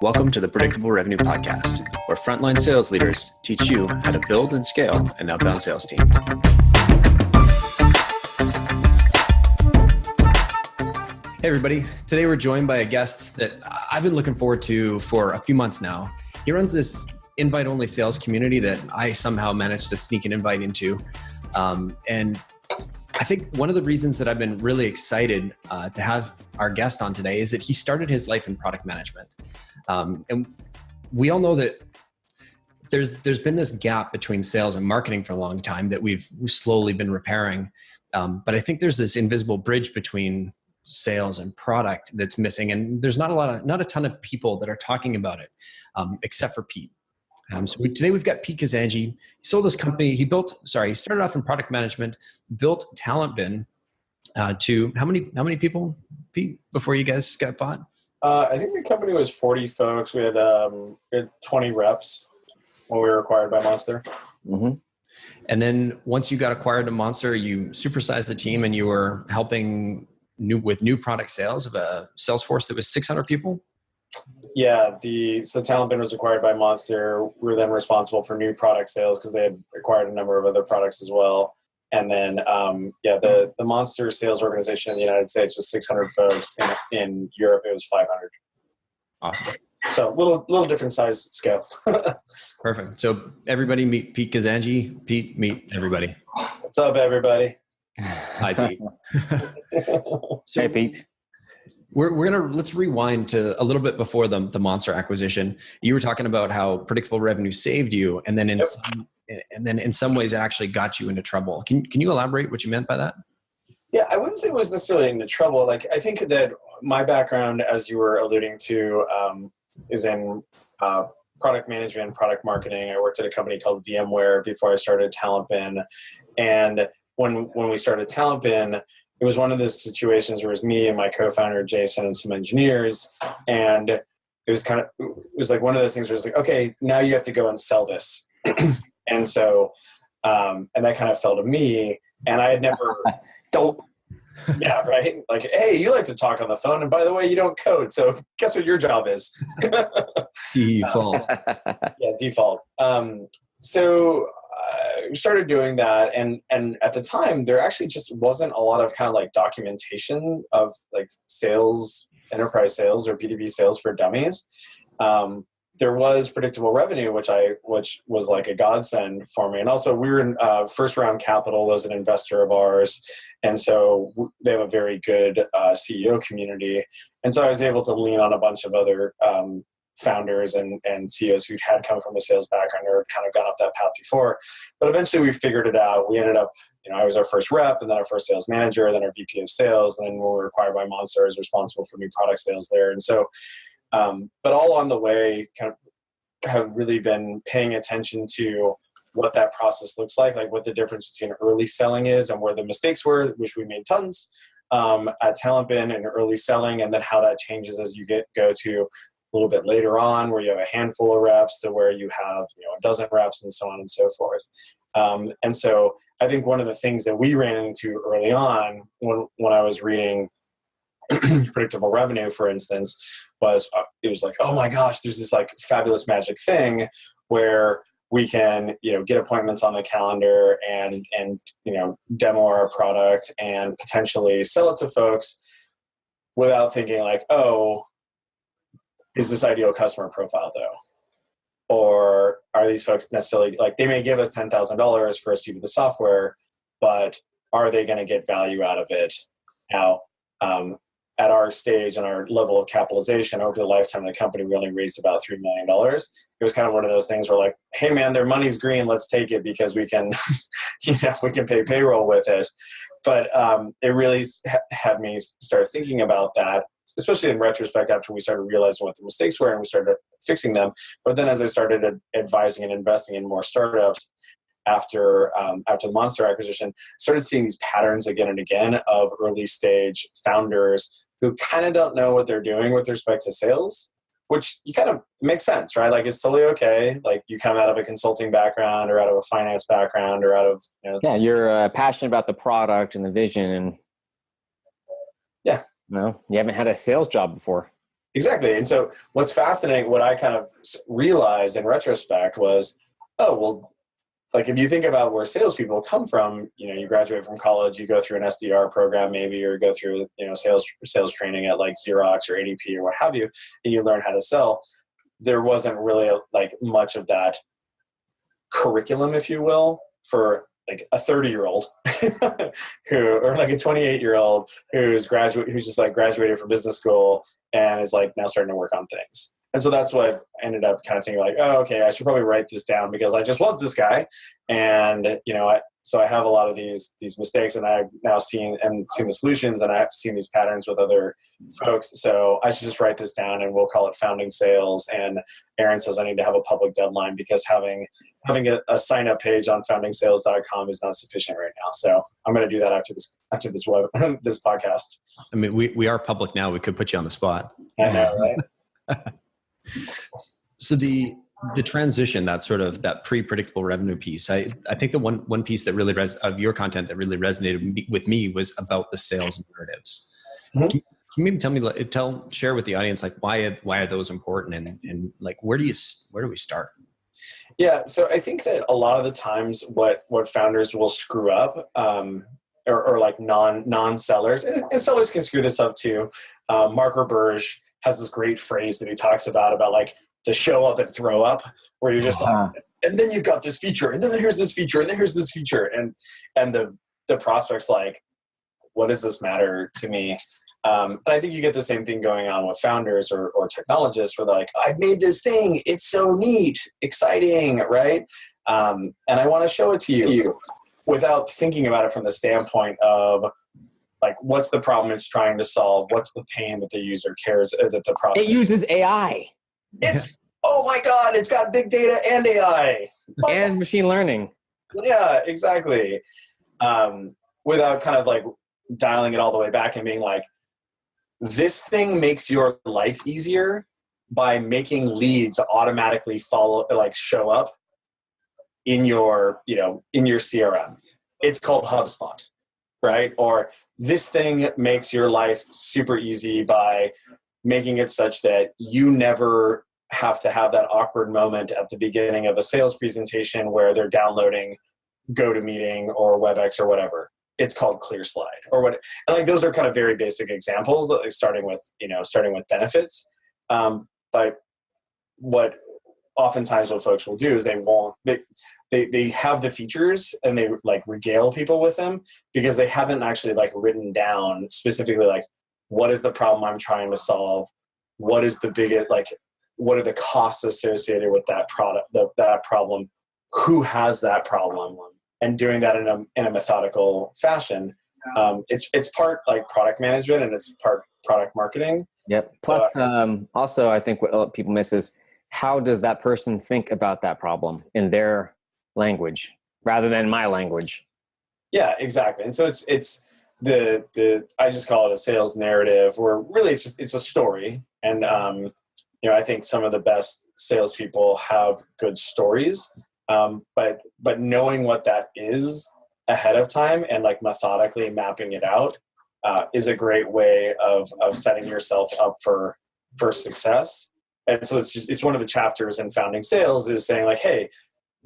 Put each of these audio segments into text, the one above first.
Welcome to the Predictable Revenue Podcast, where frontline sales leaders teach you how to build and scale an outbound sales team. Hey everybody, today we're joined by a guest that I've been looking forward to for a few months now. He runs this invite-only sales community that I somehow managed to sneak an invite into. And I think one of the reasons that I've been really excited to have our guest on today is that he started his life in product management. And we all know that there's been this gap between sales and marketing for a long time that we've slowly been repairing. But I think there's this invisible bridge between sales and product that's missing. And there's not a ton of people that are talking about it, except for Pete. Today we've got Pete Kazanjy. He sold this company. He started off in product management, built TalentBin to how many people, Pete, before you guys got bought? I think the company was 40 folks. We had 20 reps when we were acquired by Monster. Mm-hmm. And then once you got acquired by Monster, you supersized the team and you were helping with new product sales of a sales force that was 600 people. Yeah, so TalentBin was acquired by Monster. We were then responsible for new product sales because they had acquired a number of other products as well. And then, the Monster sales organization in the United States was 600 folks. In Europe, it was 500. Awesome. So a little different size scale. Perfect. So everybody meet Pete Kazanjy. Pete, meet everybody. What's up, everybody? Hi, Pete. Hey, Pete. Let's rewind to a little bit before the Monster acquisition. You were talking about how predictable revenue saved you, and then in some ways it actually got you into trouble. Can you elaborate what you meant by that? Yeah, I wouldn't say it was necessarily into trouble. Like, I think that my background, as you were alluding to, is in product management, product marketing. I worked at a company called VMware before I started TalentBin, and when we started TalentBin, it was one of those situations where it was me and my co-founder Jason and some engineers, and it was like one of those things where it's like, okay, now you have to go and sell this. And so, and that kind of fell to me, and I had never yeah, right. Like, hey, you like to talk on the phone, and by the way, you don't code. So guess what your job is? Default. Default. So we started doing that, and at the time, there actually just wasn't a lot of kind of like documentation of like sales, enterprise sales, or B2B sales for dummies. There was predictable revenue, which was like a godsend for me. And also we were in First Round Capital was an investor of ours. And so they have a very good CEO community. And so I was able to lean on a bunch of other founders and CEOs who had come from a sales background or kind of gone up that path before. But eventually we figured it out. We ended up, I was our first rep, and then our first sales manager, then our VP of sales. And then when we were acquired by Monster, I was responsible for new product sales there. And so but all on the way, kind of have really been paying attention to what that process looks like what the difference between early selling is and where the mistakes were, which we made tons at TalentBin and early selling, and then how that changes as you go to a little bit later on, where you have a handful of reps to where you have a dozen reps and so on and so forth. And so I think one of the things that we ran into early on when I was reading predictable revenue, for instance, was it was like, oh my gosh, there's this like fabulous magic thing where we can get appointments on the calendar and demo our product and potentially sell it to folks without thinking like, oh, is this ideal customer profile though? Or are these folks necessarily like, they may give us $10,000 for a seat of the software, but are they going to get value out of it? Now, at our stage and our level of capitalization over the lifetime of the company, we only raised about $3 million. It was kind of one of those things where like, hey man, their money's green. Let's take it because we can, we can pay payroll with it. But it really had me start thinking about that, especially in retrospect after we started realizing what the mistakes were and we started fixing them. But then as I started advising and investing in more startups, after the Monster acquisition, started seeing these patterns again and again of early stage founders who kind of don't know what they're doing with respect to sales, which you kind of makes sense, right? Like it's totally okay. Like you come out of a consulting background or out of a finance background or out of, yeah, you're passionate about the product and the vision. And No, you haven't had a sales job before. Exactly. And so what's fascinating, what I kind of realized in retrospect was, oh, well, like if you think about where salespeople come from, you graduate from college, you go through an SDR program maybe, or go through, sales training at like Xerox or ADP or what have you, and you learn how to sell. There wasn't really like much of that curriculum, if you will, for like a 30-year-old or like a 28-year-old who's just like graduated from business school and is like now starting to work on things. And so that's what I ended up kind of thinking like, oh, okay, I should probably write this down because I just was this guy. And, so I have a lot of these mistakes, and I've now seen the solutions, and I've seen these patterns with other folks. So I should just write this down, and we'll call it founding sales. And Aaron says I need to have a public deadline because having a sign up page on foundingsales.com is not sufficient right now. So I'm going to do that after this this podcast. I mean, we are public now. We could put you on the spot. I know, right? So the transition, that pre-predictable revenue piece, I think the one piece that really of your content that really resonated with me was about the sales narratives. Mm-hmm. Can you maybe share with the audience like why are those important and like where do we start? Yeah, so I think that a lot of the times what founders will screw up, or like non-sellers, and sellers can screw this up too. Mark Roberge has this great phrase that he talks about like the show up and throw up, where you're just like, and then you've got this feature, and then here's this feature, and then here's this feature, and the prospect's like, what does this matter to me? And I think you get the same thing going on with founders or technologists where they're like, I've made this thing, it's so neat, exciting, right? And I want to show it to you without thinking about it from the standpoint of like, what's the problem it's trying to solve? What's the pain that the user cares that the prospect? It uses AI. Oh my God, it's got big data and AI. And machine learning. Yeah, exactly. Without kind of like dialing it all the way back and being like, this thing makes your life easier by making leads automatically show up in your CRM. It's called HubSpot, right? Or this thing makes your life super easy by making it such that you never have to have that awkward moment at the beginning of a sales presentation where they're downloading GoToMeeting or WebEx or whatever. It's called ClearSlide or what. And like those are kind of very basic examples, like starting with benefits. But what oftentimes what folks will do is they have the features and they like regale people with them because they haven't actually like written down specifically like, what is the problem I'm trying to solve? What is the biggest, like, what are the costs associated with that product, that problem? Who has that problem? And doing that in a methodical fashion. It's part like product management and it's part product marketing. Yep. Plus, also, I think what people miss is how does that person think about that problem in their language rather than my language? Yeah, exactly. And so it's the I just call it a sales narrative where really it's a story. And I think some of the best salespeople have good stories. But knowing what that is ahead of time and like methodically mapping it out is a great way of setting yourself up for success. And so it's one of the chapters in Founding Sales is saying like, hey,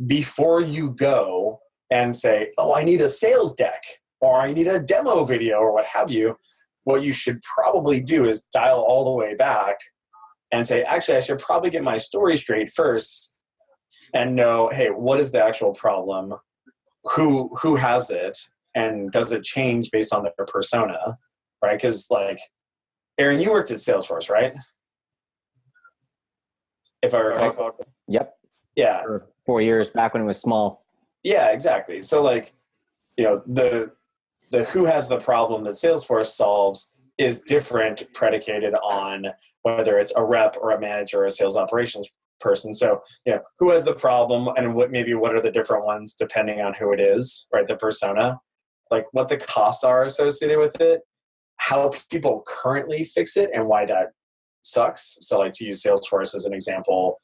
before you go and say, oh, I need a sales deck or I need a demo video or what have you, what you should probably do is dial all the way back and say, actually, I should probably get my story straight first and know, hey, what is the actual problem? Who has it? And does it change based on their persona, right? Because like, Aaron, you worked at Salesforce, right? If I recall. Yep. Yeah. For 4 years back when it was small. Yeah, exactly. So like, the who has the problem that Salesforce solves is different predicated on whether it's a rep or a manager or a sales operations person. So, who has the problem and what are the different ones depending on who it is, right? The persona, like what the costs are associated with it, how people currently fix it and why that sucks. So like to use Salesforce as an example,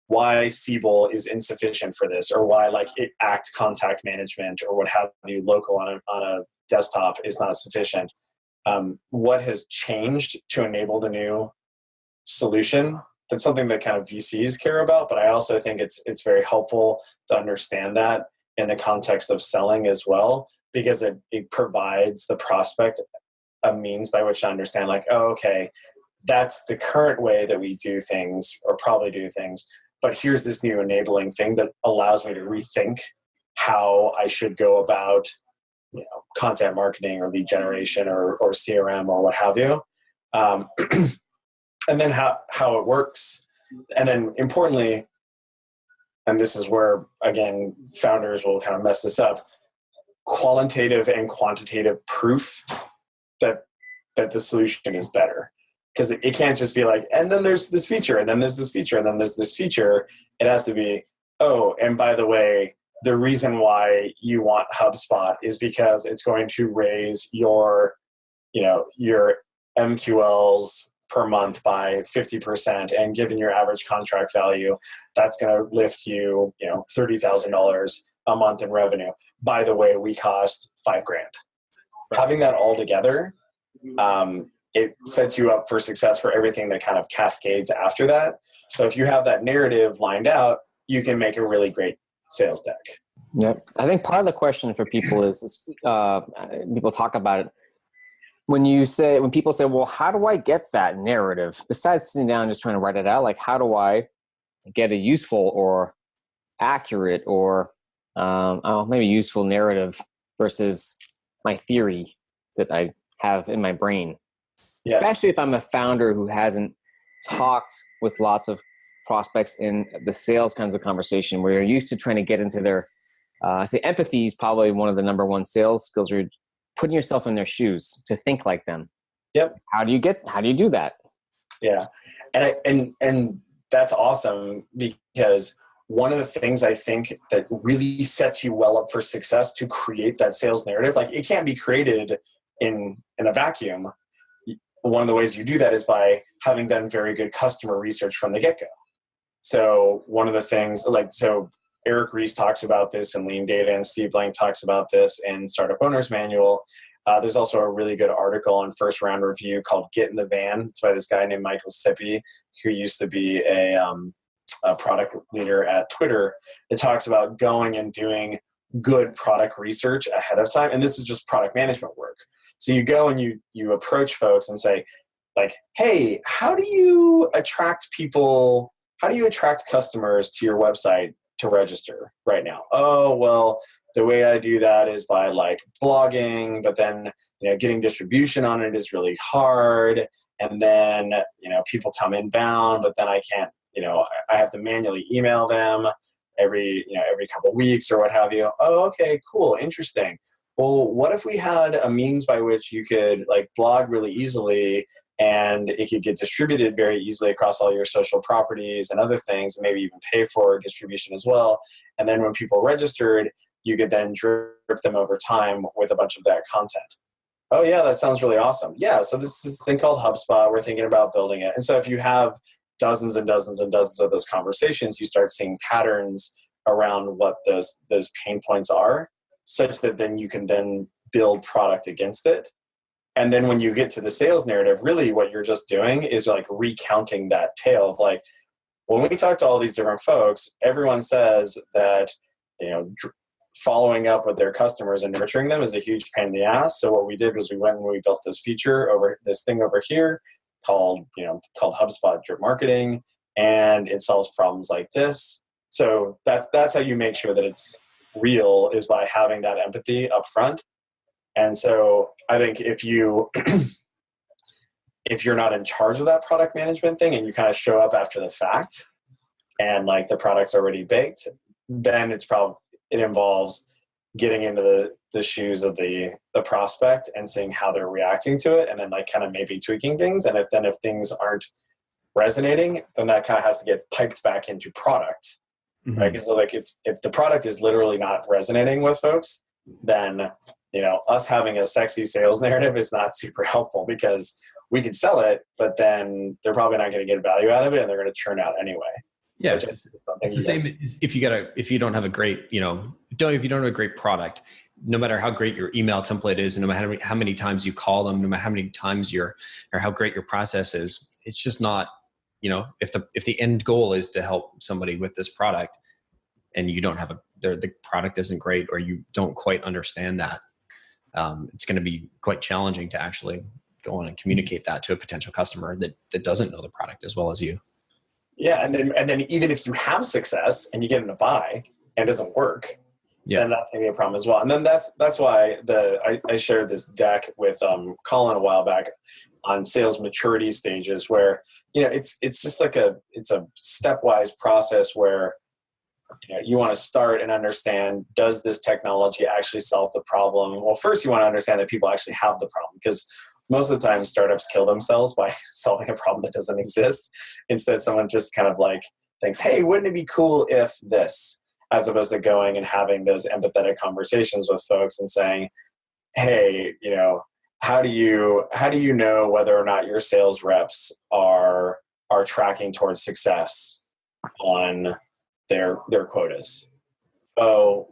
why Siebel is insufficient for this or why like it Act contact management or what have you local on a desktop is not sufficient. what has changed to enable the new solution. That's something that kind of VCs care about, but I also think it's very helpful to understand that in the context of selling as well, because it provides the prospect a means by which to understand, like, oh, okay, that's the current way that we do things or probably do things, but here's this new enabling thing that allows me to rethink how I should go about, content marketing or lead generation or CRM or what have you. And then how it works. And then importantly, and this is where, again, founders will kind of mess this up, qualitative and quantitative proof that the solution is better. Because it can't just be like, and then there's this feature, and then there's this feature, and then there's this feature. It has to be, oh, and by the way, the reason why you want HubSpot is because it's going to raise your MQLs per month by 50%, and given your average contract value, that's going to lift you, $30,000 a month in revenue. By the way, we cost $5,000. Having that all together, it sets you up for success for everything that kind of cascades after that. So if you have that narrative lined out, you can make a really great sales deck. Yep. I think part of the question for people is people talk about it. When people say, well, how do I get that narrative? Besides sitting down and just trying to write it out, like, how do I get a useful or accurate or maybe useful narrative versus my theory that I have in my brain? Yeah. Especially if I'm a founder who hasn't talked with lots of prospects in the sales kinds of conversation, where you're used to trying to get into their, empathy is probably one of the number one sales skills, where you're putting yourself in their shoes to think like them. Yep. How do you do that? Yeah. And that's awesome, because one of the things I think that really sets you well up for success to create that sales narrative, like, it can't be created in a vacuum. One of the ways you do that is by having done very good customer research from the get-go. So one of the things, Eric Ries talks about this in Lean Data, and Steve Blank talks about this in Startup Owner's Manual. There's also a really good article on First Round Review called Get in the Van. It's by this guy named Michael Sippy, who used to be a product leader at Twitter. It talks about going and doing good product research ahead of time. And this is just product management work. So you go and you approach folks and say, like, hey, how do you attract customers to your website to register right now? Oh, well, the way I do that is by blogging, but then, getting distribution on it is really hard. And then, people come inbound, but then I can't, I have to manually email them every couple of weeks or what have you. Oh, okay, cool. Interesting. Well, what if we had a means by which you could blog really easily, and it could get distributed very easily across all your social properties and other things, and maybe even pay for distribution as well. And then when people registered, you could then drip them over time with a bunch of that content. Oh yeah, that sounds really awesome. Yeah, so this is this thing called HubSpot. We're thinking about building it. And so if you have dozens and dozens and dozens of those conversations, you start seeing patterns around what those pain points are, such that then you can then build product against it. And then when you get to the sales narrative, really what you're just doing is recounting that tale of when we talk to all these different folks, everyone says that, following up with their customers and nurturing them is a huge pain in the ass. So what we did was we went and we built this feature this thing over here called HubSpot Drip Marketing, and it solves problems like this. So that's how you make sure that it's real, is by having that empathy up front. And so I think if you're not in charge of that product management thing, and you kind of show up after the fact and the product's already baked, then it involves getting into the shoes of the prospect and seeing how they're reacting to it, and then kind of maybe tweaking things. And if things aren't resonating, then that kind of has to get piped back into product. Mm-hmm. Right? Because if the product is literally not resonating with folks, then us having a sexy sales narrative is not super helpful, because we could sell it, but then they're probably not going to get value out of it, and they're going to churn out anyway. Yeah, it's the same if you don't have a great, if you don't have a great product, no matter how great your email template is, and no matter how many times you call them, no matter how many times or how great your process is, it's just not, if the end goal is to help somebody with this product and you don't have the product isn't great, or you don't quite understand that, it's going to be quite challenging to actually go on and communicate that to a potential customer that doesn't know the product as well as you. Yeah. And then even if you have success and you get them to buy and it doesn't work, then that's going to be a problem as well. And then that's why I shared this deck with Collin a while back on sales maturity stages, where it's just like it's a stepwise process where you want to start and understand, does this technology actually solve the problem? Well, first you want to understand that people actually have the problem, because most of the time startups kill themselves by solving a problem that doesn't exist. Instead, someone just kind of like thinks, hey, wouldn't it be cool if this, as opposed to going and having those empathetic conversations with folks and saying, hey, how do you know whether or not your sales reps are tracking towards success on their quotas? Oh,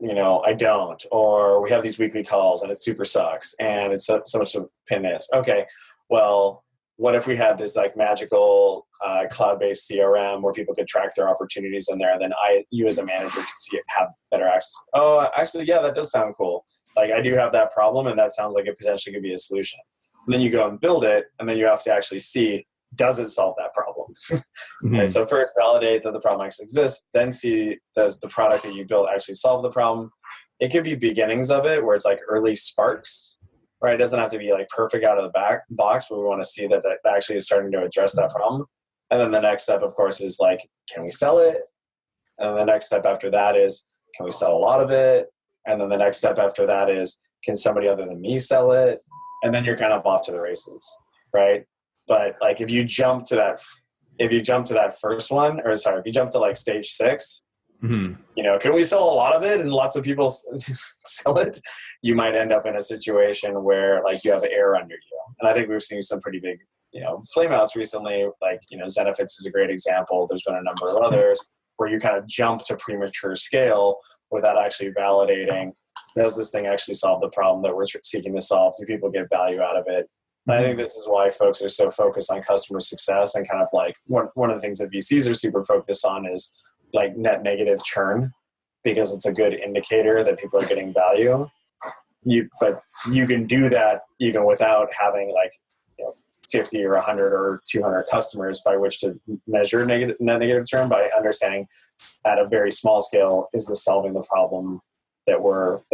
I don't. Or we have these weekly calls and it super sucks and it's so much of a pain in the ass. Okay, well, what if we had this like magical cloud-based CRM where people could track their opportunities in there, and then you as a manager could have better access? Oh, actually, yeah, that does sound cool. Like, I do have that problem, and that sounds like it potentially could be a solution. And then you go and build it, and then you have to actually see, does it solve that problem? Mm-hmm. And so first validate that the problem actually exists, then see, does the product that you built actually solve the problem? It could be beginnings of it, where it's like early sparks, right? It doesn't have to be like perfect out of the box, but we want to see that actually is starting to address that problem. And then the next step, of course, is like, can we sell it? And then the next step after that is, can we sell a lot of it? And then the next step after that is, can somebody other than me sell it? And then you're kind of off to the races, right? But like, if you jump to that first one, or sorry, if you jump to like stage 6, mm-hmm. Can we sell a lot of it and lots of people sell it? You might end up in a situation where like you have air under you. And I think we've seen some pretty big, flameouts recently. Like, Zenefits is a great example. There's been a number of others where you kind of jump to premature scale without actually validating, does this thing actually solve the problem that we're seeking to solve? Do people get value out of it? I think this is why folks are so focused on customer success, and kind of like one of the things that VCs are super focused on is like net negative churn, because it's a good indicator that people are getting value. But you can do that even without having like 50 or 100 or 200 customers by which to measure net negative churn, by understanding at a very small scale, is this solving the problem that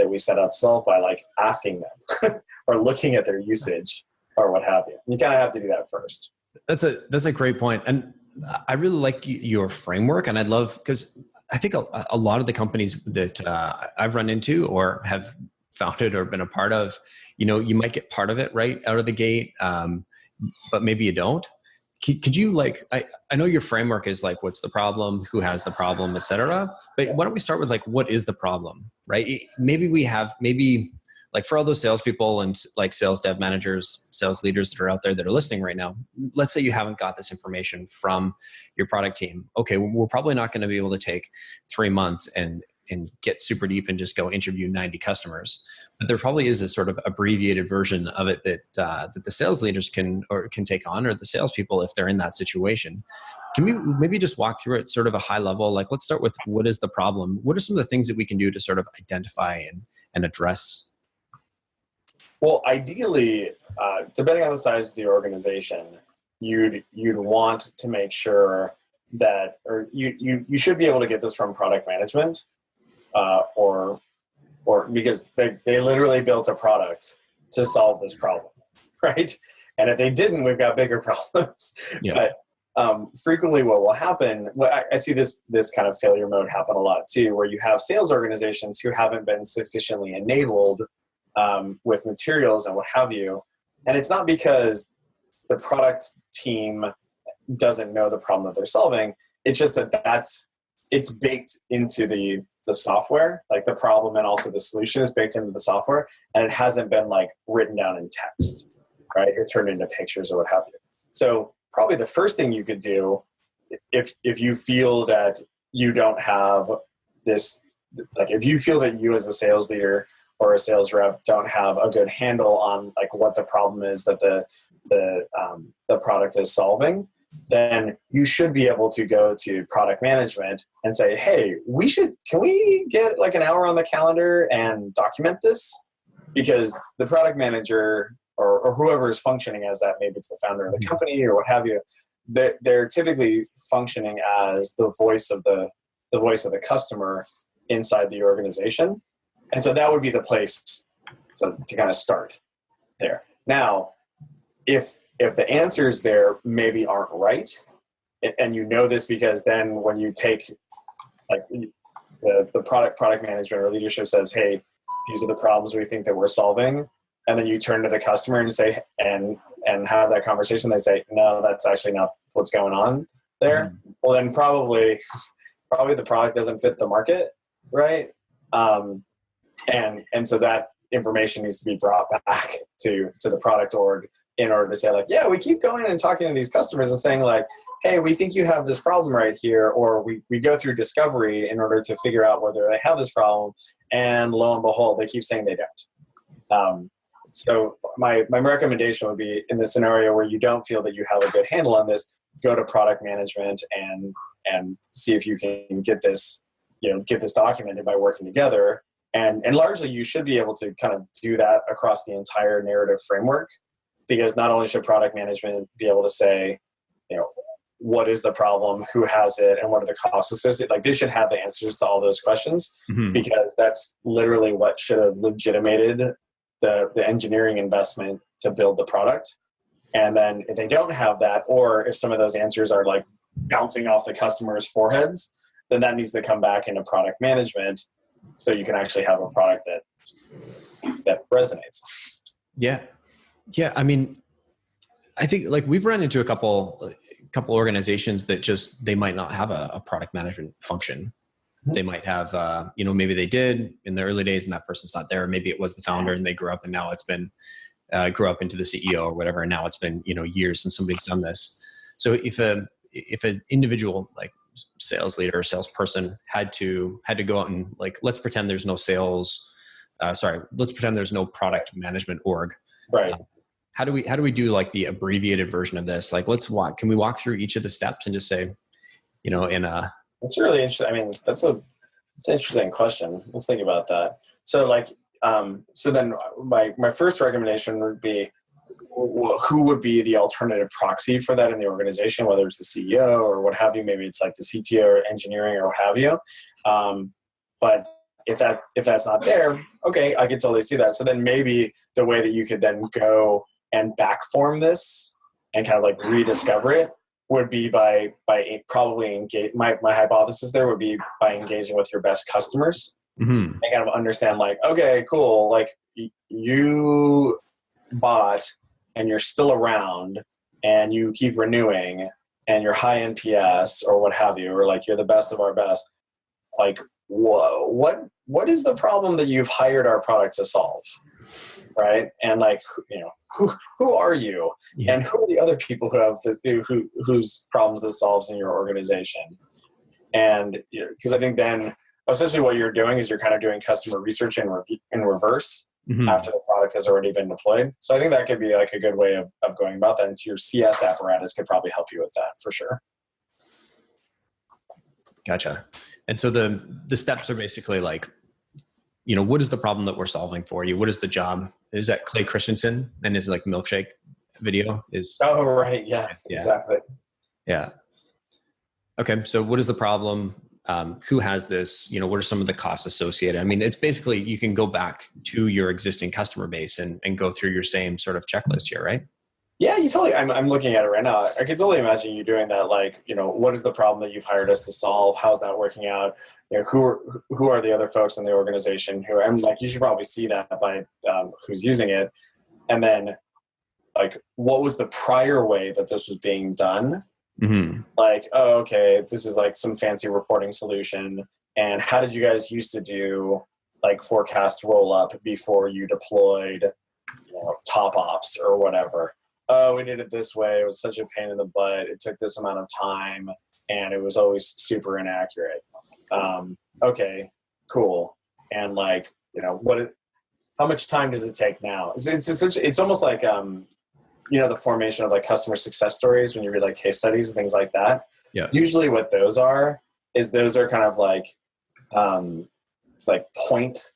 we set out to solve, by like asking them or looking at their usage or what have you. You kind of have to do that first. That's a great point. And I really like your framework, and I'd love, because I think a lot of the companies that I've run into or have founded or been a part of, you might get part of it right out of the gate, but maybe you don't. Could you I know your framework is like, what's the problem, who has the problem, et cetera, but why don't we start with like, what is the problem, right? Maybe like for all those salespeople and like sales dev managers, sales leaders that are out there that are listening right now, let's say you haven't got this information from your product team. Okay, we're probably not going to be able to take 3 months and get super deep and just go interview 90 customers. But there probably is a sort of abbreviated version of it that the sales leaders can take on, or the salespeople if they're in that situation. Can we maybe just walk through it sort of a high level? Like, let's start with, what is the problem? What are some of the things that we can do to sort of identify and address? Well, ideally, depending on the size of the organization, you'd want to make sure that, or you should be able to get this from product management, or because they literally built a product to solve this problem, right? And if they didn't, we've got bigger problems. Yeah. But frequently what will happen, I see this kind of failure mode happen a lot too, where you have sales organizations who haven't been sufficiently enabled with materials and what have you. And it's not because the product team doesn't know the problem that they're solving. It's just it's baked into the software, like the problem and also the solution is baked into the software, and it hasn't been like written down in text, right? Or turned into pictures or what have you. So probably the first thing you could do, if you feel that you don't have this, like if you feel that you as a sales leader or a sales rep don't have a good handle on like what the problem is that the product is solving, then you should be able to go to product management and say, hey, can we get like an hour on the calendar and document this? Because the product manager or whoever is functioning as that, maybe it's the founder of the company or what have you, they're typically functioning as the voice of the customer inside the organization. And so that would be the place to kind of start there. Now, if the answers there maybe aren't right, and you know this because then when you take like the product management or leadership says, hey, these are the problems we think that we're solving, and then you turn to the customer and say and have that conversation, they say, no, that's actually not what's going on there. Well, then probably the product doesn't fit the market, right? And so that information needs to be brought back to the product org in order to say like, yeah, we keep going and talking to these customers and saying like, hey, we think you have this problem right here, or we go through discovery in order to figure out whether they have this problem, and lo and behold, they keep saying they don't. So my recommendation would be, in the scenario where you don't feel that you have a good handle on this, go to product management and see if you can get this documented by working together. And largely you should be able to kind of do that across the entire narrative framework, because not only should product management be able to say, what is the problem, who has it, and what are the costs associated? Like, they should have the answers to all those questions, because that's literally what should have legitimated the engineering investment to build the product. And then if they don't have that, or if some of those answers are like bouncing off the customer's foreheads, then that needs to come back into product management so you can actually have a product that resonates. Yeah. Yeah. I mean, I think like we've run into a couple organizations that they might not have a product management function. They might have, maybe they did in the early days and that person's not there. Maybe it was the founder and they grew up and now it's been, grew up into the CEO or whatever. And now it's been, years since somebody's done this. So if an individual like sales leader or salesperson had to go out and like, let's pretend there's no let's pretend there's no product management org. Right. How do we do like the abbreviated version of this? Like, can we walk through each of the steps and just say, That's really interesting. I mean, that's an interesting question. Let's think about that. So like, so then my first recommendation would be, who would be the alternative proxy for that in the organization, whether it's the CEO or what have you. Maybe it's like the CTO or engineering or what have you. But if that's not there, okay, I can totally see that. So then maybe the way that you could then go and backform this and kind of like rediscover it would be by probably engage. My hypothesis there would be by engaging with your best customers and kind of understand like, okay, cool, like you bought and you're still around and you keep renewing and you're high NPS or what have you, or like you're the best of our best. Like, what is the problem that you've hired our product to solve? Right. And like, who are you? Yeah. And who are the other people who have this, whose problems this solves in your organization? And because I think then essentially what you're doing is you're kind of doing customer research in reverse after the product has already been deployed. So I think that could be like a good way of going about that. And your CS apparatus could probably help you with that for sure. Gotcha. And so the steps are basically like, what is the problem that we're solving for you? What is the job? Is that Clay Christensen and his like milkshake video is? Oh, right. Yeah, exactly. Yeah. Okay. So what is the problem? Who has this? What are some of the costs associated? I mean, it's basically, you can go back to your existing customer base and go through your same sort of checklist here, right? Yeah, you totally. I'm looking at it right now. I could totally imagine you doing that. Like, what is the problem that you've hired us to solve? How's that working out? Who are the other folks in the organization who? And like, you should probably see that by who's using it, and then like, what was the prior way that this was being done? Like, oh, okay, this is like some fancy reporting solution. And how did you guys used to do like forecast roll up before you deployed, top ops or whatever? Oh, we did it this way. It was such a pain in the butt. It took this amount of time and it was always super inaccurate. Okay, cool. And like, how much time does it take now? It's almost like, the formation of like customer success stories when you read like case studies and things like that. Yeah. Usually what those are kind of like point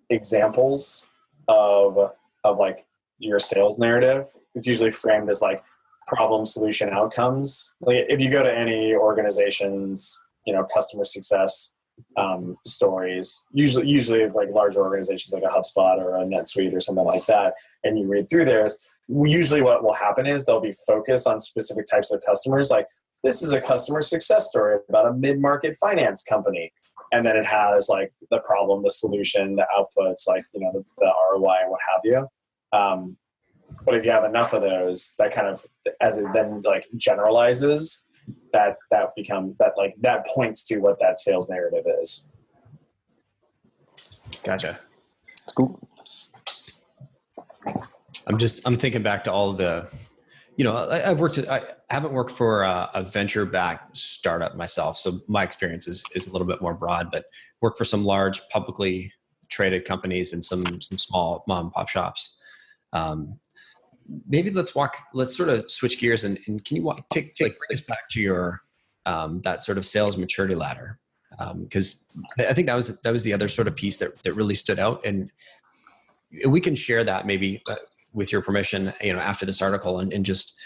examples of like your sales narrative. It's usually framed as like problem, solution, outcomes. Like if you go to any organization's, customer success stories, usually like large organizations like a HubSpot or a NetSuite or something like that, and you read through theirs, usually what will happen is they'll be focused on specific types of customers. Like, this is a customer success story about a mid-market finance company. And then it has like the problem, the solution, the outputs, like, the ROI and what have you. But if you have enough of those, that kind of, as it then like generalizes, that points to what that sales narrative is. Gotcha. Cool. I'm thinking back to all the, I haven't worked for a venture-backed startup myself, so my experience is a little bit more broad, but worked for some large publicly traded companies and some small mom and pop shops. Maybe let's sort of switch gears and can you bring us back to your that sort of sales maturity ladder? Because I think that was the other sort of piece that really stood out, and we can share that maybe with your permission, after this article, and just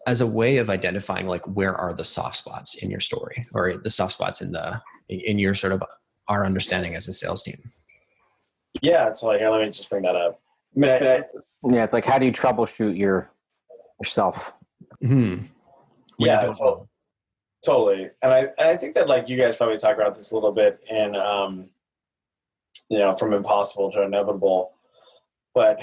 as a way of identifying like where are the soft spots in your story, or the soft spots in your sort of our understanding as a sales team. Yeah, it's like, let me just bring that up. Yeah, it's like, how do you troubleshoot yourself? Mm-hmm. Yeah, totally. And I think that like you guys probably talk about this a little bit in, from impossible to inevitable. But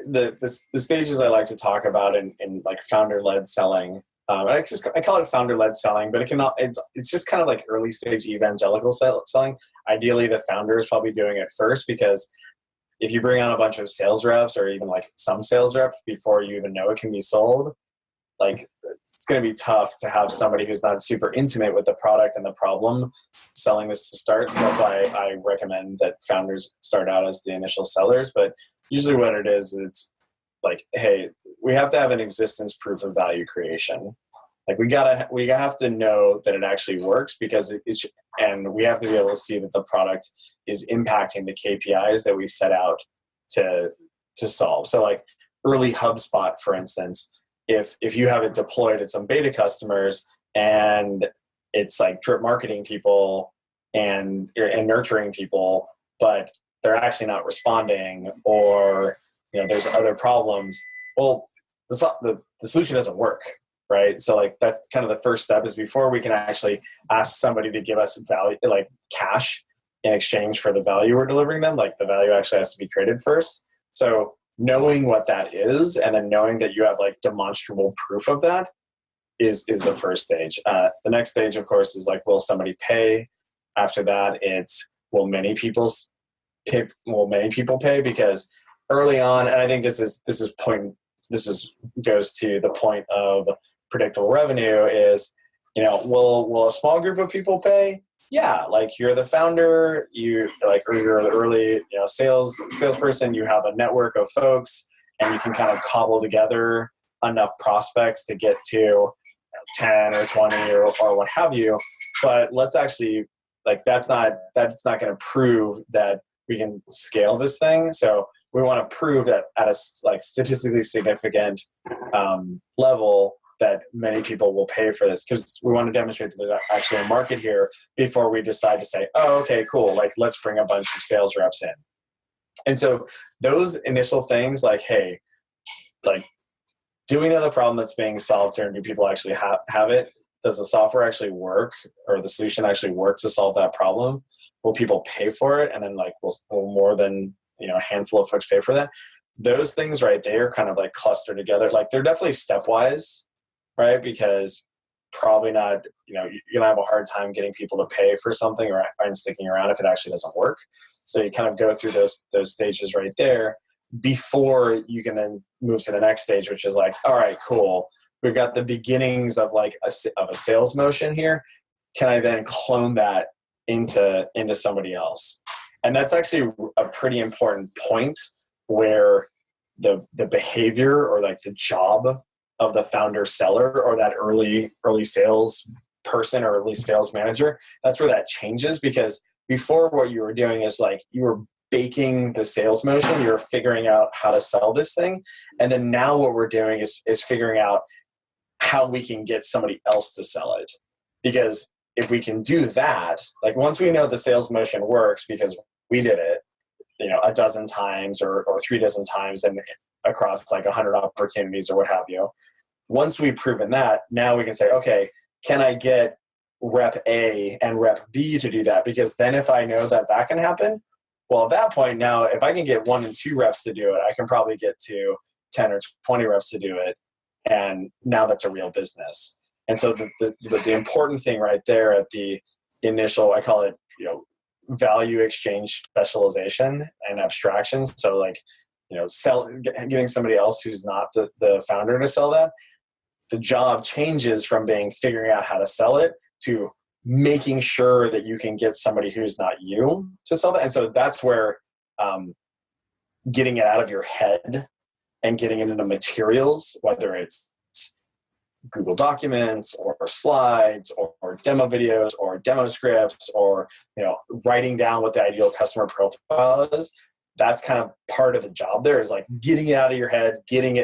the stages I like to talk about in like founder-led selling, I call it founder-led selling, but it's just kind of like early stage evangelical selling. Ideally, the founder is probably doing it first, because if you bring on a bunch of sales reps, or even like some sales reps before you even know it can be sold, like it's going to be tough to have somebody who's not super intimate with the product and the problem selling this to start. So that's why I recommend that founders start out as the initial sellers. But usually what it is, it's like, hey, we have to have an existence proof of value creation. Like we have to know that it actually works, because and we have to be able to see that the product is impacting the KPIs that we set out to solve. So like early HubSpot, for instance, if you have it deployed at some beta customers and it's like drip marketing people and nurturing people, but they're actually not responding, or there's other problems, well, the solution doesn't work, right? So like that's kind of the first step, is before we can actually ask somebody to give us value, like cash in exchange for the value we're delivering them, like the value actually has to be created first. So knowing what that is, and then knowing that you have like demonstrable proof of that is the first stage. The next stage, of course, is like, will somebody pay? After that, it's will many people pay? Because early on, and I think this goes to the point of predictable revenue, is will a small group of people pay? Yeah, like you're the founder, you're the early salesperson, you have a network of folks, and you can kind of cobble together enough prospects to get to 10 or 20 or what have you. But let's actually, like, that's not going to prove that we can scale this thing. So we want to prove that at a like statistically significant level that many people will pay for this, because we want to demonstrate that there's actually a market here before we decide to say, oh, okay, cool, like let's bring a bunch of sales reps in. And so those initial things, like, hey, like, do we know the problem that's being solved here, and do people actually have it? Does the software actually work, or the solution actually work to solve that problem? Will people pay for it? And then like, will more than a handful of folks pay for that? Those things right there kind of like cluster together. Like they're definitely stepwise, right? Because probably not, you're gonna have a hard time getting people to pay for something or sticking around if it actually doesn't work. So you kind of go through those stages right there before you can then move to the next stage, which is like, all right, cool. We've got the beginnings of like a sales motion here. Can I then clone that into somebody else? And that's actually a pretty important point where the behavior or like the job of the founder seller or that early sales person or early sales manager, that's where that changes. Because before, what you were doing is like you were baking the sales motion, you're figuring out how to sell this thing. And then now what we're doing is figuring out how we can get somebody else to sell it. Because if we can do that, like once we know the sales motion works because we did it, a dozen times or 3 dozen times and across like 100 opportunities or what have you. Once we've proven that, now we can say, okay, can I get rep A and rep B to do that? Because then if I know that can happen, well, at that point now, if I can get 1 and 2 reps to do it, I can probably get to 10 or 20 reps to do it. And now that's a real business. And so the important thing right there at the initial, I call it, value exchange specialization and abstraction. So like, getting somebody else who's not the founder to sell that, the job changes from being figuring out how to sell it to making sure that you can get somebody who's not you to sell that. And so that's where getting it out of your head and getting it into materials, whether it's Google Documents or slides or demo videos or demo scripts or writing down what the ideal customer profile is, that's kind of part of the job there, is like getting it out of your head, getting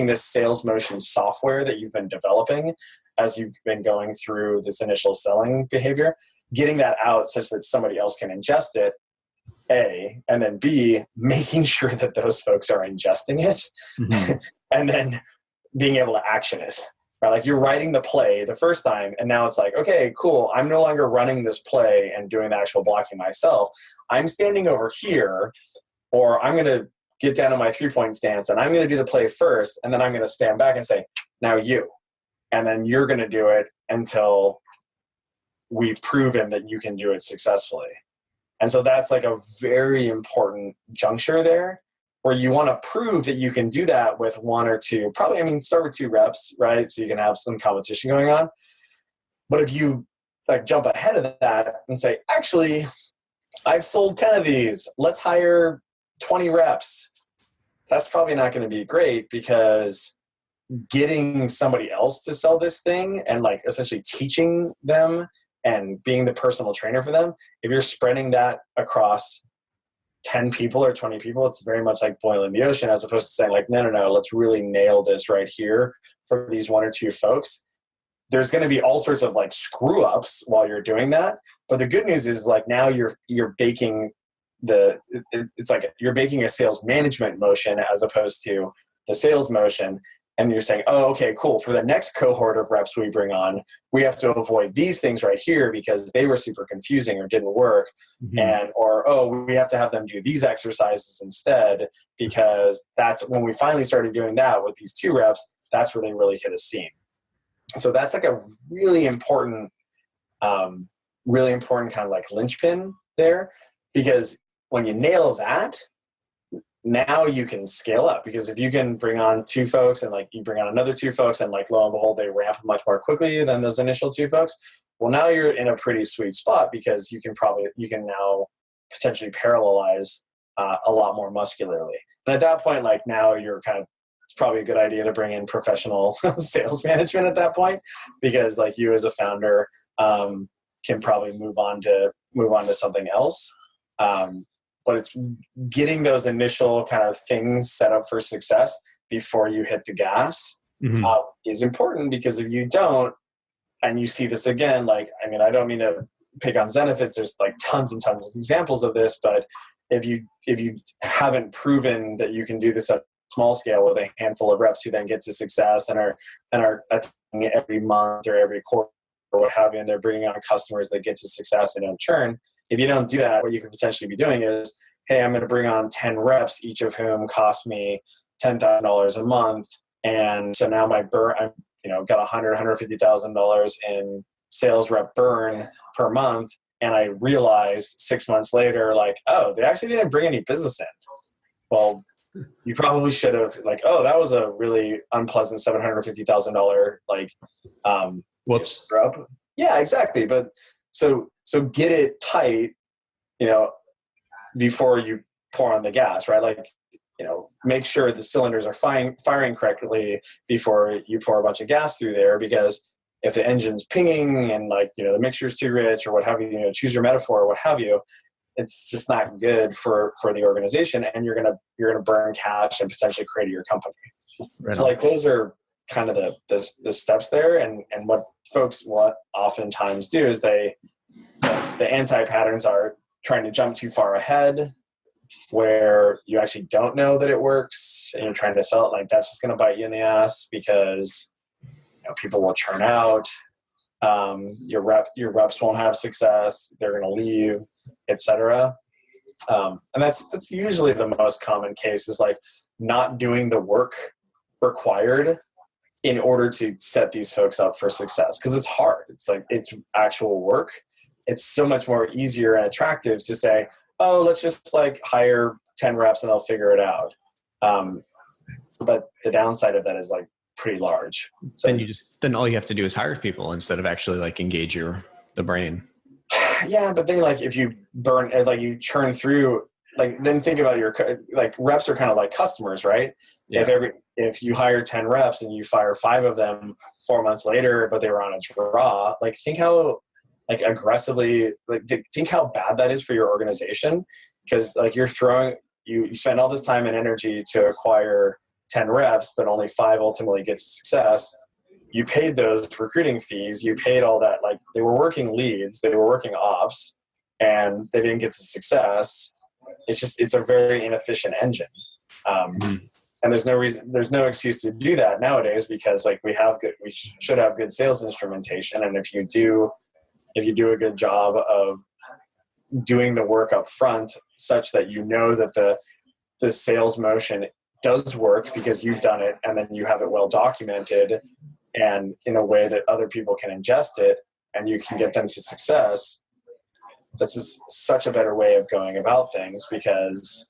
this sales motion software that you've been developing as you've been going through this initial selling behavior, getting that out such that somebody else can ingest it, A, and then B, making sure that those folks are ingesting it, mm-hmm. and then being able to action it. Right? Like you're writing the play the first time, and now it's like, okay, cool. I'm no longer running this play and doing the actual blocking myself. I'm standing over here, or I'm going to get down to my 3-point stance, and I'm going to do the play first, and then I'm going to stand back and say, now you. And then you're going to do it until we've proven that you can do it successfully. And so that's like a very important juncture there, where you want to prove that you can do that with 1 or 2, start with 2 reps, right? So you can have some competition going on. But if you like jump ahead of that and say, actually, I've sold 10 of these, let's hire 20 reps. That's probably not going to be great, because getting somebody else to sell this thing and like essentially teaching them and being the personal trainer for them, if you're spreading that across 10 people or 20 people, it's very much like boiling the ocean, as opposed to saying like, no, let's really nail this right here for these 1 or 2 folks. There's going to be all sorts of like screw ups while you're doing that. But the good news is like now you're baking it's like you're baking a sales management motion as opposed to the sales motion. And you're saying, oh, okay, cool. For the next cohort of reps we bring on, we have to avoid these things right here because they were super confusing or didn't work. Mm-hmm. Or we have to have them do these exercises instead, because that's when we finally started doing that with these 2 reps, that's where they really hit a seam. So that's like a really important kind of like linchpin there, because when you nail that, now you can scale up. Because if you can bring on 2 folks and like you bring on another 2 folks and like lo and behold, they ramp much more quickly than those initial 2 folks. Well, now you're in a pretty sweet spot, because you can now potentially parallelize a lot more muscularly. And at that point, like now you're kind of, it's probably a good idea to bring in professional sales management at that point, because like you as a founder can probably move on to something else. But it's getting those initial kind of things set up for success before you hit the gas, mm-hmm. Is important, because if you don't, and you see this again, like, I don't mean to pick on Zenefits, there's like tons and tons of examples of this, but if you haven't proven that you can do this at small scale with a handful of reps who then get to success and are attending every month or every quarter or what have you, and they're bringing on customers that get to success and don't churn. If you don't do that, what you could potentially be doing is, hey, I'm going to bring on 10 reps, each of whom cost me $10,000 a month. And so now my burn, I've got $150,000 in sales rep burn per month. And I realized 6 months later, like, oh, they actually didn't bring any business in. Well, you probably should have, like, oh, that was a really unpleasant $750,000, like, whoops. Yeah, exactly. But so get it tight, before you pour on the gas, right? Like, make sure the cylinders are firing correctly before you pour a bunch of gas through there, because if the engine's pinging and like, the mixture's too rich or what have you, choose your metaphor or what have you, it's just not good for the organization, and you're gonna burn cash and potentially create your company. Right. So like those are kind of the steps there, and what folks oftentimes do is the anti-patterns are trying to jump too far ahead, where you actually don't know that it works and you're trying to sell it. Like, that's just going to bite you in the ass, because people will churn out. Your reps won't have success. They're going to leave, etc. And that's usually the most common case, is like not doing the work required in order to set these folks up for success, because it's hard. It's like, it's actual work. It's so much more easier and attractive to say, oh, let's just like hire 10 reps and they'll figure it out. But the downside of that is like pretty large. So then all you have to do is hire people instead of actually like engage the brain. Yeah, but then like if you you churn through, like, then think about your, like, reps are kind of like customers, right? Yeah. If you hire 10 reps and you fire 5 of them 4 months later, but they were on a draw, like, think how like aggressively, like, think how bad that is for your organization. Because like you spend all this time and energy to acquire 10 reps, but only 5 ultimately get to success. You paid those recruiting fees, you paid all that, like, they were working leads, they were working ops, and they didn't get to success. It's a very inefficient engine. And there's no excuse to do that nowadays, because like we should have good sales instrumentation. And if you do a good job of doing the work up front, such that that the sales motion does work because you've done it, and then you have it well documented and in a way that other people can ingest it and you can get them to success, this is such a better way of going about things, because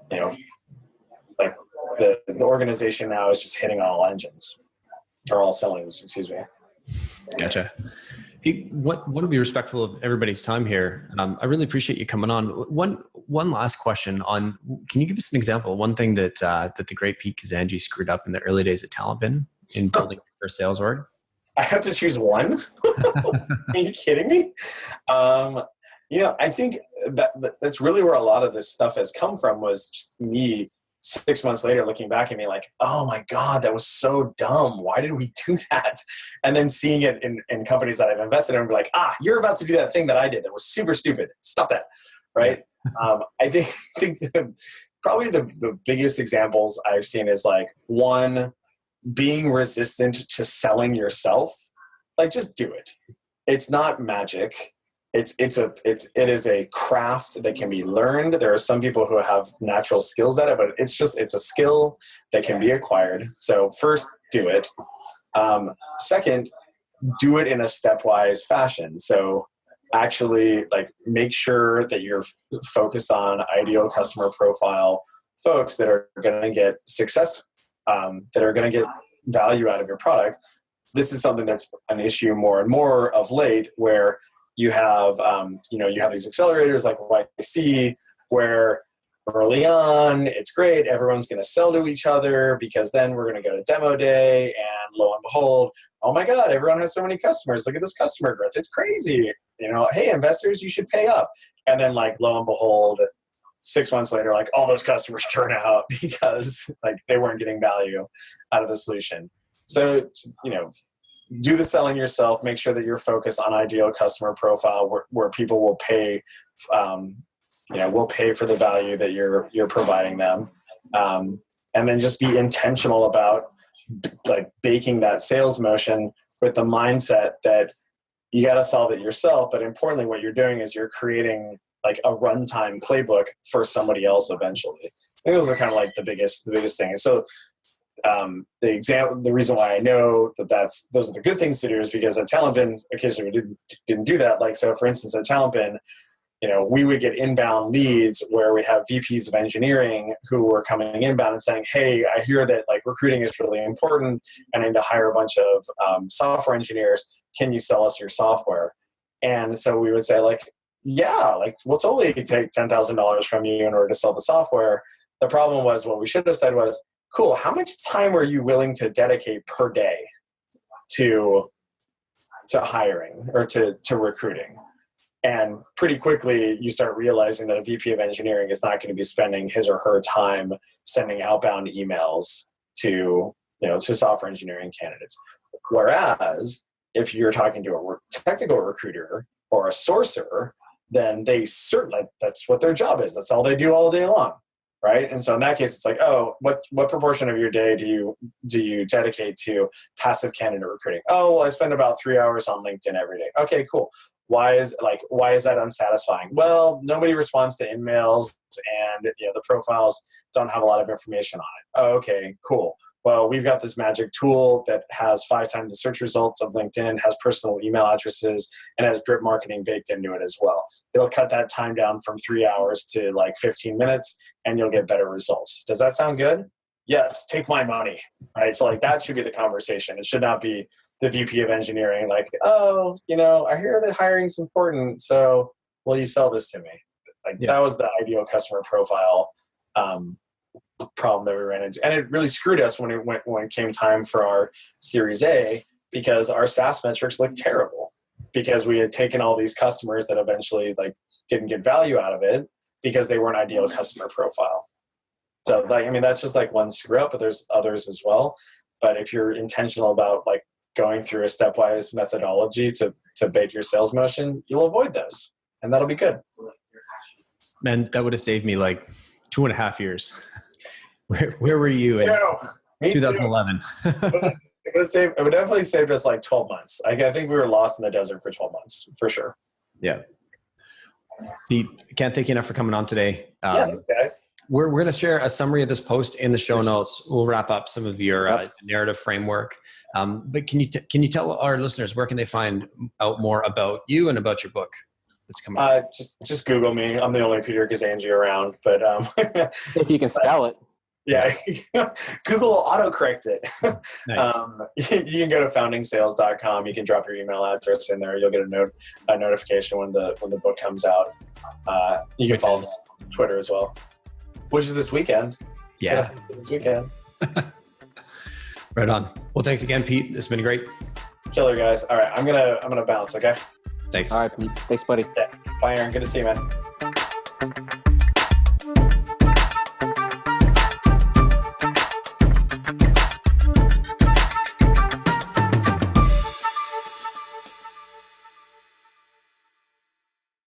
like the organization now is just hitting all engines, or all cylinders, excuse me. Gotcha. Hey, want to be respectful of everybody's time here. I really appreciate you coming on. One last question on, can you give us an example of one thing that the great Pete Kazanjy screwed up in the early days at TalentBin in building their sales org? I have to choose one? Are you kidding me? I think that's really where a lot of this stuff has come from, was just me 6 months later looking back at me like, oh my God, that was so dumb. Why did we do that? And then seeing it in companies that I've invested in and be like, you're about to do that thing that I did that was super stupid. Stop that. Right. I think probably the biggest examples I've seen is like, one, being resistant to selling yourself. Like, just do it. It's not magic. It is a craft that can be learned. There are some people who have natural skills at it, but it's a skill that can be acquired. So first, do it. Second, do it in a stepwise fashion. So actually, like, make sure that you're focused on ideal customer profile folks that are going to get success, that are going to get value out of your product. This is something that's an issue more and more of late, where you have these accelerators like YC, where early on it's great, everyone's going to sell to each other, because then we're going to go to demo day, and lo and behold, oh my God, everyone has so many customers. Look at this customer growth. It's crazy. Hey, investors, you should pay up. And then, like, lo and behold, 6 months later, like, all those customers churn out because like they weren't getting value out of the solution. So, do the selling yourself. Make sure that you're focused on ideal customer profile, where people will pay, will pay for the value that you're providing them, and then just be intentional about like baking that sales motion with the mindset that you got to solve it yourself. But importantly, what you're doing is you're creating like a runtime playbook for somebody else eventually. I think those are kind of like the biggest thing. So the reason why I know those are the good things to do is because at TalentBin, occasionally we didn't do that. Like, so for instance, at TalentBin, we would get inbound leads where we have VPs of engineering who were coming inbound and saying, hey, I hear that like recruiting is really important, and I need to hire a bunch of software engineers. Can you sell us your software? And so we would say, like, yeah, like we'll totally take $10,000 from you in order to sell the software. The problem was, what we should have said was, cool, how much time are you willing to dedicate per day to hiring or to recruiting? And pretty quickly you start realizing that a VP of engineering is not going to be spending his or her time sending outbound emails to software engineering candidates. Whereas if you're talking to a technical recruiter or a sourcer, then they certainly, that's what their job is. That's all they do all day long. Right. And so in that case, it's like, oh, what proportion of your day do you dedicate to passive candidate recruiting? Oh, well, I spend about 3 hours on LinkedIn every day. Okay, cool. Why is that unsatisfying? Well, nobody responds to emails, and the profiles don't have a lot of information on it. Oh, okay, cool. Well, we've got this magic tool that has 5 times the search results of LinkedIn, has personal email addresses, and has drip marketing baked into it as well. It'll cut that time down from 3 hours to like 15 minutes, and you'll get better results. Does that sound good? Yes, take my money, right? So like that should be the conversation. It should not be the VP of engineering like, oh, I hear that hiring's important, so will you sell this to me? Like that was the ideal customer profile problem that we ran into. And it really screwed us when it came time for our Series A, because our SaaS metrics looked terrible because we had taken all these customers that eventually like didn't get value out of it because they weren't ideal customer profile. So that's just like one screw up, but there's others as well. But if you're intentional about like going through a stepwise methodology to bait your sales motion, you'll avoid those, and that'll be good. Man, that would have saved me like 2.5 years. Where were you in 2011? It would definitely saved us like 12 months. I think we were lost in the desert for 12 months for sure. Yeah. Pete, can't thank you enough for coming on today. Thanks, guys. We're going to share a summary of this post in the show notes. We'll wrap up some of your narrative framework. But can you tell our listeners, where can they find out more about you and about your book that's coming out? Just Google me. I'm the only Peter Kazanjy around. But if you can spell it. Yeah, Google will autocorrect it. Nice. You can go to foundingsales.com. You can drop your email address in there. You'll get a notification when the book comes out. You can follow us on Twitter as well, which is this weekend. Yeah, this weekend. Right on. Well, thanks again, Pete. It's been great. Killer, guys. All right, I'm gonna bounce. Okay. Thanks. All right, Pete. Thanks, buddy. Yeah. Bye, Aaron. Good to see you, man.